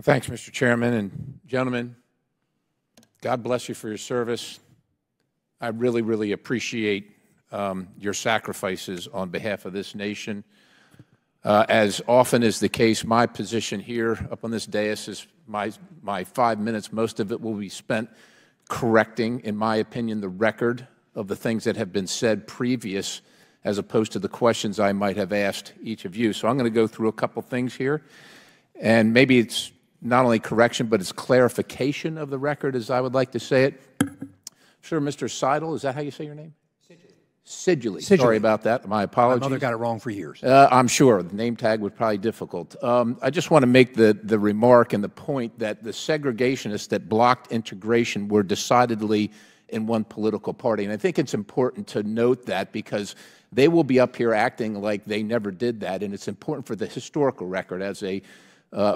Thanks, Mr. Chairman and gentlemen. God bless you for your service. I really, really appreciate your sacrifices on behalf of this nation. As often is the case, my position here up on this dais is my 5 minutes. Most of it will be spent correcting, in my opinion, the record of the things that have been said previous, as opposed to the questions I might have asked each of you. So I'm going to go through a couple things here, and maybe it's not only correction, but it's clarification of the record, as I would like to say it. Sure, Mr. Seidel, is that how you say your name? Sidgley. Sorry about that. My apologies. My mother got it wrong for years. I'm sure. The name tag was probably difficult. I just want to make the remark and the point that the segregationists that blocked integration were decidedly in one political party. And I think it's important to note that because they will be up here acting like they never did that. And it's important for the historical record as a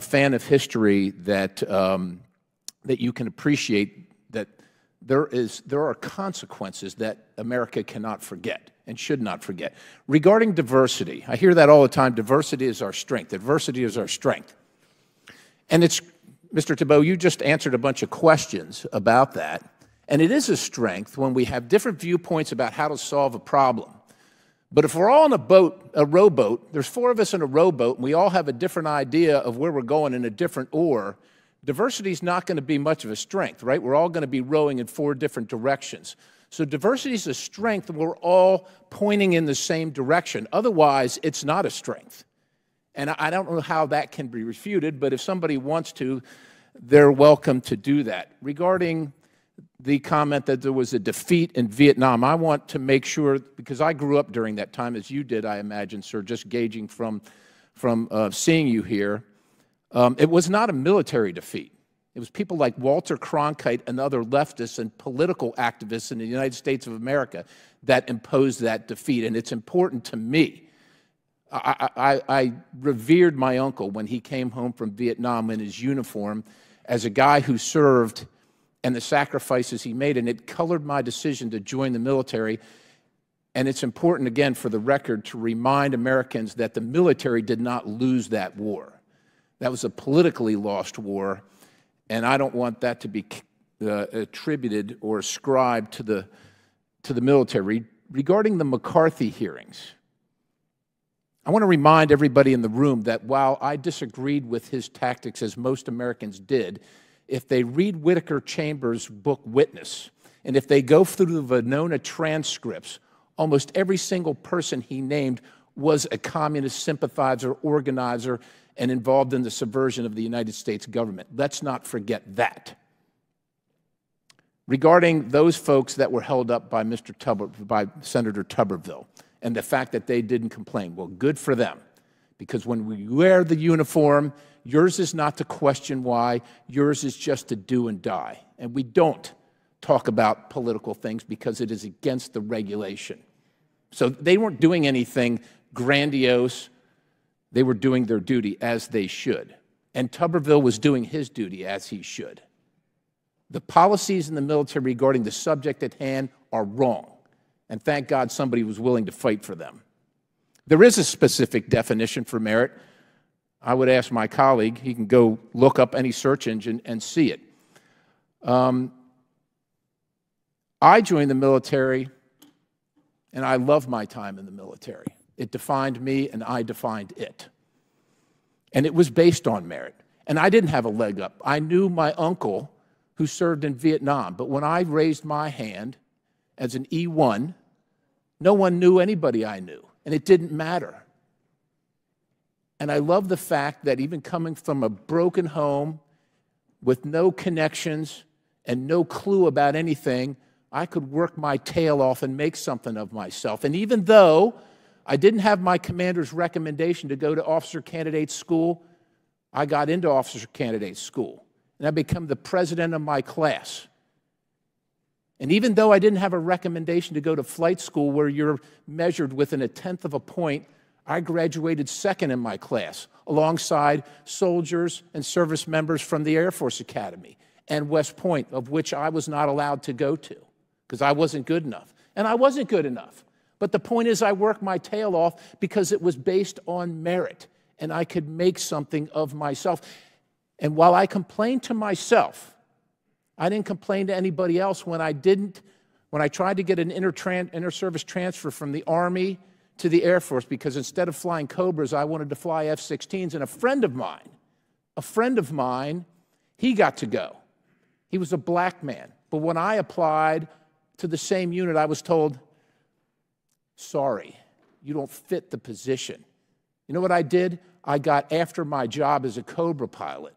fan of history that, that you can appreciate that there are consequences that America cannot forget and should not forget. Regarding diversity, I hear that all the time, diversity is our strength. Diversity is our strength. And it's, Mr. Thibault, you just answered a bunch of questions about that. And it is a strength when we have different viewpoints about how to solve a problem. But if we're all in a boat, a rowboat, there's 4 of us in a rowboat, and we all have a different idea of where we're going in a different oar, diversity is not going to be much of a strength, right? We're all going to be rowing in 4 different directions. So diversity is a strength, and we're all pointing in the same direction. Otherwise, it's not a strength. And I don't know how that can be refuted, but if somebody wants to, they're welcome to do that. Regarding the comment that there was a defeat in Vietnam, I want to make sure, because I grew up during that time, as you did, I imagine, sir, just gauging from seeing you here, it was not a military defeat. It was people like Walter Cronkite and other leftists and political activists in the United States of America that imposed that defeat, and it's important to me. I revered my uncle when he came home from Vietnam in his uniform as a guy who served and the sacrifices he made, and it colored my decision to join the military. And it's important, again, for the record, to remind Americans that the military did not lose that war. That was a politically lost war, and I don't want that to be attributed or ascribed to the military. Regarding the McCarthy hearings, I want to remind everybody in the room that while I disagreed with his tactics, as most Americans did, if they read Whittaker Chambers' book Witness, and if they go through the Venona transcripts, almost every single person he named was a communist sympathizer, organizer, and involved in the subversion of the United States government. Let's not forget that. Regarding those folks that were held up by by Senator Tuberville, and the fact that they didn't complain, well, good for them. Because when we wear the uniform, yours is not to question why, yours is just to do and die. And we don't talk about political things because it is against the regulation. So they weren't doing anything grandiose. They were doing their duty as they should. And Tuberville was doing his duty as he should. The policies in the military regarding the subject at hand are wrong. And thank God somebody was willing to fight for them. There is a specific definition for merit. I would ask my colleague, he can go look up any search engine and see it. I joined the military, and I love my time in the military. It defined me, and I defined it. And it was based on merit. And I didn't have a leg up. I knew my uncle who served in Vietnam, but when I raised my hand as an E1, no one knew anybody I knew, and it didn't matter. And I love the fact that even coming from a broken home with no connections and no clue about anything, I could work my tail off and make something of myself. And even though I didn't have my commander's recommendation to go to officer candidate school, I got into officer candidate school, and I became the president of my class. And even though I didn't have a recommendation to go to flight school where you're measured within 1/10 of a point, I graduated second in my class alongside soldiers and service members from the Air Force Academy and West Point, of which I was not allowed to go to because I wasn't good enough. And I wasn't good enough. But the point is I worked my tail off because it was based on merit and I could make something of myself. And while I complained to myself, I didn't complain to anybody else when I tried to get an inter-service transfer from the Army to the Air Force, because instead of flying Cobras, I wanted to fly F-16s. And a friend of mine, he got to go. He was a black man. But when I applied to the same unit, I was told, sorry, you don't fit the position. You know what I did? I got after my job as a Cobra pilot.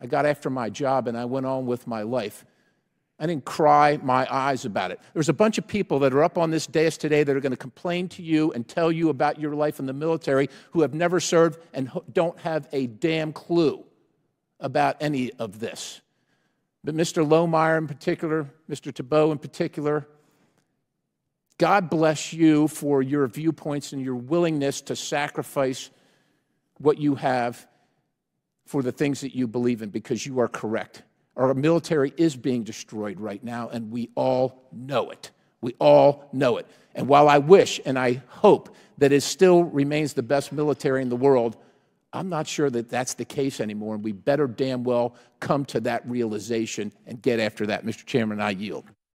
I got after my job and I went on with my life. I didn't cry my eyes about it. There's a bunch of people that are up on this dais today that are going to complain to you and tell you about your life in the military who have never served and don't have a damn clue about any of this. But Mr. Lohmeyer in particular, Mr. Thibault in particular, God bless you for your viewpoints and your willingness to sacrifice what you have for the things that you believe in, because you are correct. Our military is being destroyed right now, and we all know it. We all know it. And while I wish and I hope that it still remains the best military in the world, I'm not sure that that's the case anymore, and we better damn well come to that realization and get after that. Mr. Chairman, I yield.